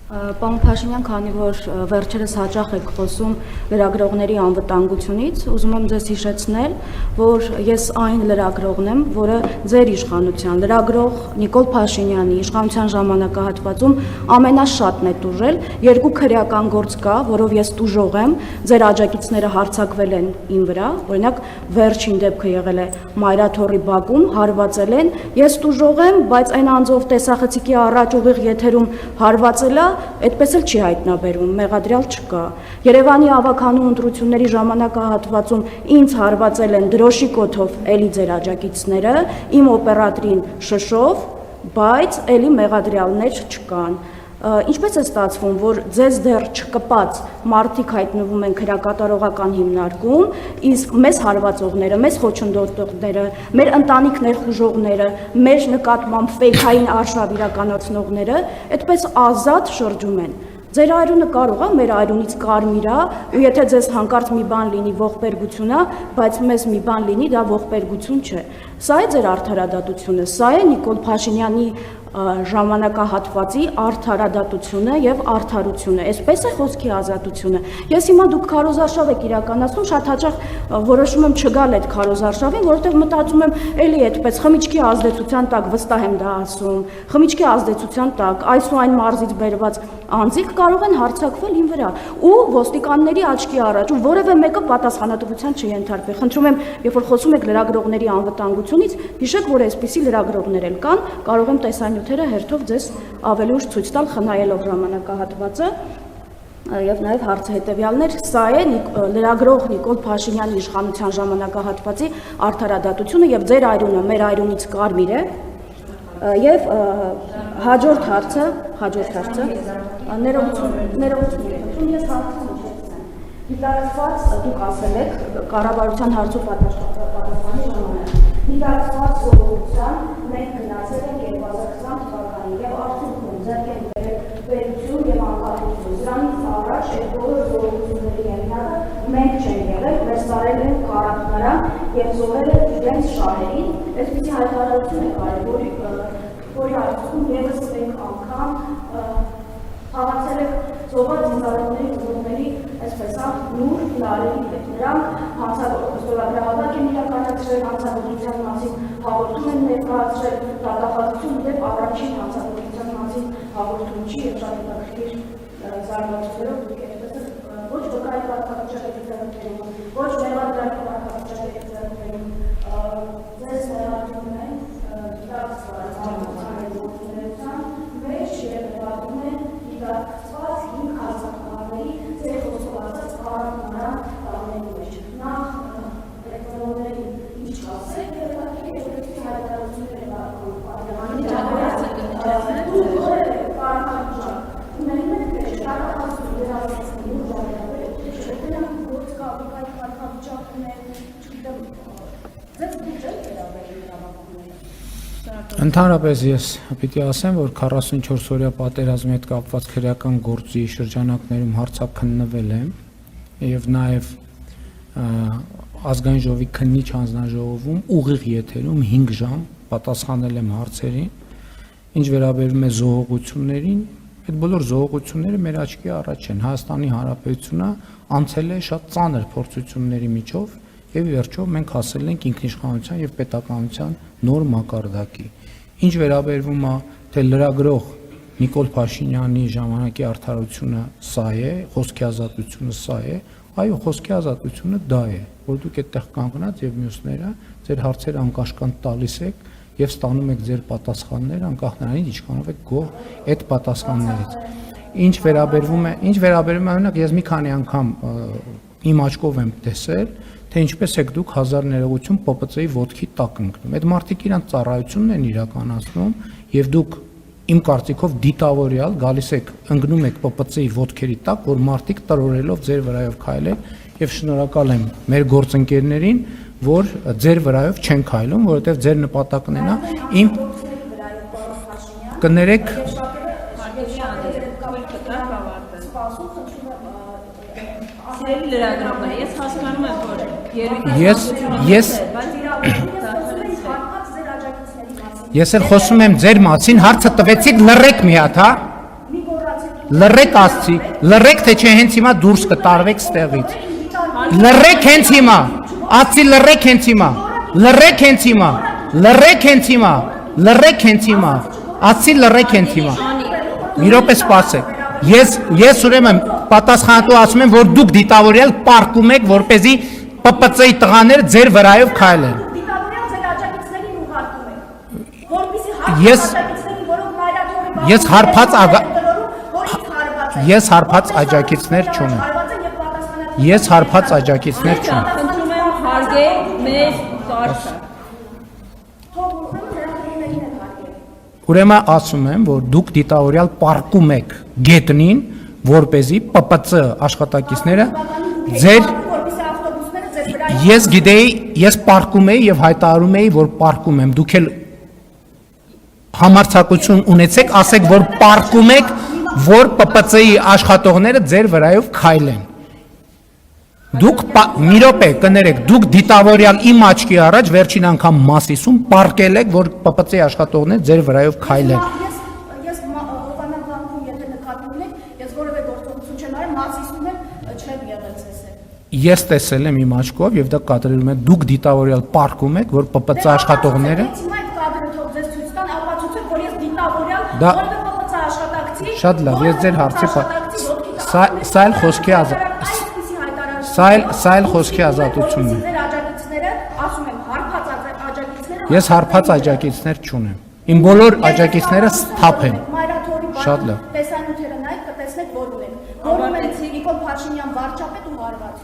Պարոն Փաշինյան, քանի որ վերջերս հաճախ եք խոսում լրագրողների անվտանգությունից, ուզում եմ ձեզ հիշեցնել, որ ես այն լրագրողն եմ, որը ձեր իշխանության լրագրող Նիկոլ Փաշինյանի իշխանության ժամանակահատվածում ամենաշատն է տուժել, երկու քրեական գործ կա, որով ես տուժող եմ, ձեր աջակիցները հարձակվել են իմ վրա, օրինակ վերջին դեպքը եղել է Մայրաթոռի բակում, հարվածել են, ես տուժող եմ, բայց այն անձով տեսախցիկի առաջ ուղիղ եթերում հարվածելա այդպես էլ չի հայտնաբերում, մեղադրյալ չկա։ Երևանի ավագանու ընտրությունների ժամանակահատվածում ինձ հարվածել են դրոշի կոթով էլի ձեր աջակիցները, իմ օպերատորին շշով, բայց էլի մեղադրյալներ չկան։ Ինչպես է ստացվում, որ ձեզ դեռ չկպած մարդիկ հայտնվում են քրեակատարողական հիմնարկում, իսկ մեզ հարվածողները, մեզ խոչընդոտողները, մեր ընտանիք ներխուժողները, մեր նկատմամբ ֆեյքային արշավ իրականացնողները այդպես ազատ շրջում են։ Ձեր այրունը կարող է մեր այրունից կարմիր է, ու եթե ձեզ հանկարծ մի բան լինի ողբերգություն է, բայց մեզ մի բան լինի, դա ողբերգություն չէ։ Սա է ձեր արդարադատությունը, սա է Նիկոլ Փաշինյանի ժամանակահատվածի արդարադատությունը եւ արդարությունը, այսպես է խոսքի ազատությունը։ Ես հիմա դուք քարոզարշավ եք իրականացնում, շատ հաճախ որոշում եմ չգալ այդ քարոզարշավին, որովհետեւ մտածում եմ, էլի այդպես խմիչքի ազդեցության տակ վստահ եմ դա ասում, խմիչքի ազդեցության տակ այս ու այն մարզից բերված անձիկ կարող են հարձակվել իմ վրա ու ոստիկանների աչքի առաջ ու որևէ մեկը պատասխանատվության չենթարկվի։ Խնդրում եմ, երբ որ խոսում եք լրագրողների անվտանգությունից, հիշեք, որ այսպիսի լրագրողներ էլ կան, կարող եմ տեսանյութերը հերթով ձեզ ավելի ուշ ցույց տալ, խնայելով ժամանակահատվածը եւ նաեւ հարցը հետեւյալներ, սա է լրագրող Նիկոլ Փաշինյանի իշխանության ժամանակահատվածի արդարադատությունը եւ ձեր այրունը մեր այրունից կարմիր է եւ հաջորդ հարցը ներողություն ես հարցում դիտարկված դուք ասել եք կառավարության հարցու պատասխանի ժամանակ դիտարկված զորության մենք գնացել ենք 2020 թվականին եւ արդյունքում ձեռք ենք բերել պետություն եւ անկախություն դրանից առաջ այդ բոլոր զորությունների ենթակա մենք չենք եղել մեր սարել են կարակնարան եւ զոհել են իրենց շահերին այսպիսի հայտարարություն է կարևոր որի արդյունքում եւս մեկ անգամ խաղացել եք զոհված զինվորների ուժողների այսպես նուր լարերի հետ նրանք հանցագործություններ են իրականացրել հանցագործության մասին հաղորդում են ներկայացրել դատախազություն դեպ առաջին հանցագործության մասին հաղորդում չի եւ շատ հետաքրքիր զարգացումներով դուք այդպես ոչ վկայի կարգավիճակի ձեռքբերում ոչ մեղադրյալ կարգավիճակի ձեռքբերում ձեզ ներառում են դիտարկված հին հարձակումների ձեր խոսողացած կարակնարան տաների մեջ։ Նախ էլեկտրոնների ինչ կասեք, երևակի հայտարարություններ են Ընդհանրապես ես պիտի ասեմ, որ 44-օրյա պատերազմի հետ կապված քրեական գործի շրջանակներում հարցաքննվել եմ եւ նաեւ ազգային ժողովի քննիչ հանձնաժողովում ուղիղ եթերում 5 ժամ պատասխանել եմ հարցերին, ինչ վերաբերում է զոհողություններին, այդ բոլոր զոհողությունները մեր աչքի առաջ են։ Հայաստանի Հանրապետությունը անցել է շատ ծանր փորձությունների միջով եւ վերջով մենք հասել ենք ինքնիշխանության եւ պետականության նոր մակարդակի։ Ինչ վերաբերվում է թե լրագրող Նիկոլ Փաշինյանի ժամանակի արդարությունը սա է, խոսքի ազատությունը սա է, այո, խոսքի ազատությունը դա է, որ դուք այդտեղ կանգնած եւ մյուսները ձեր հարցերը անկաշկանդ տալիս եք եւ ստանում եք ձեր պատասխանները անկախ նրանից ինչքանով եք գոհ այդ պատասխաններից։ Ինչ վերաբերվում է օրինակ ես մի քանի անգամ իմ աչքով եմ տեսել թե ինչպես եք դուք հազար ներողություն ՊՊՑ-ի ոտքի տակ ընկնում։ Այդ մարդիկ իրանց ծառայությունն են իրականացնում եւ դուք իմ կարծիքով դիտավորյալ գալիս եք ընկնում եք ՊՊՑ-ի ոտքերի տակ, որ մարդիկ տրորելով ձեր վրայով քայլեն եւ շնորհակալ եմ մեր գործընկերներին, որ ձեր վրայով չեն քայլում, որովհետեւ ձեր նպատակն է իմ կներեք Ես հասկանում եմ, որ ես էլ խոսում եմ ձեր մասին, հարցը տվեցիք լռեք մի հատ, հա? լռեք ասցի, լռեք թե չէ հենց հիմա դուրս կտարվեք ստեղից։ Լռեք հենց հիմա, ասցի լռեք հենց հիմա, լռեք հենց հիմա, լռեք հենց հիմա, լռեք հենց հիմա, ասցի լռեք հենց հիմա։ Մի րոպե սպասեք։ Ես ուրեմն պատասխանատու ասում եմ, որ դուք դիտավորյալ պարկում եք, որպեսզի ՊՊՑ-ի տղաները ձեր վրայով քայլեն։ Դիտավորյալ ձեր աջակիցներին ուղարկում եք, որպեսզի Ես հարբած աջակիցներ չունեմ։ Ես հարբած աջակիցներ չունեմ։ Խնդրում եմ հարգել մեր կարգը։ Ուրեմն ասում եմ, որ դուք դիտավորյալ պարկում եք գետնին, որպեսզի ՊՊՑ աշխատակիցները ձեր Ես գիտեի, ես պարկում էի եւ հայտարարում էի, որ պարկում եմ։ Դուք էլ համարձակություն ունեցեք, ասեք, որ պարկում եք, որ ՊՊՑ-ի աշխատողները ձեր վրայով քայլեն։ Դուք մի րոպե կներեք, դուք դիտավորյալ իմ աչքի առաջ վերջին անգամ Մասիսում պարկել եք, որ ՊՊՑ-ի աշխատողները ձեր վրայով քայլեն։ Ես ովանավանքում եթե նկատի ունեք, ես որևէ գործողություն չեմ արել, Մասիսում չեմ եղել ցեսել։ Ես տեսել եմ իմ աչքով եւ դա կատարվում է։ Դուք դիտավորյալ պարկում եք, որ ՊՊՑ աշխատողները Հիմա այդ կադրը թող ձեզ ցույց տան, ապացուցեք, որ ես դիտավորյալ Դա- որևէ ՊՊՑ աշխատակցի Շատ լավ, ես ձեր հարցի Սա էլ խոսքի ազատությունն է։ Ձեր աջակիցները, ասում եմ, հարբած աջակիցները Ես հարբած աջակիցներ չունեմ։ Իմ բոլոր աջակիցները սթափ են։ Մայրաթորի Շատ լավ։ տեսանյութերը նայեք, կտեսնեք, որ ունեն։ Որ ունեն Նիկոլ Փաշինյան վարչապետ ու հարված։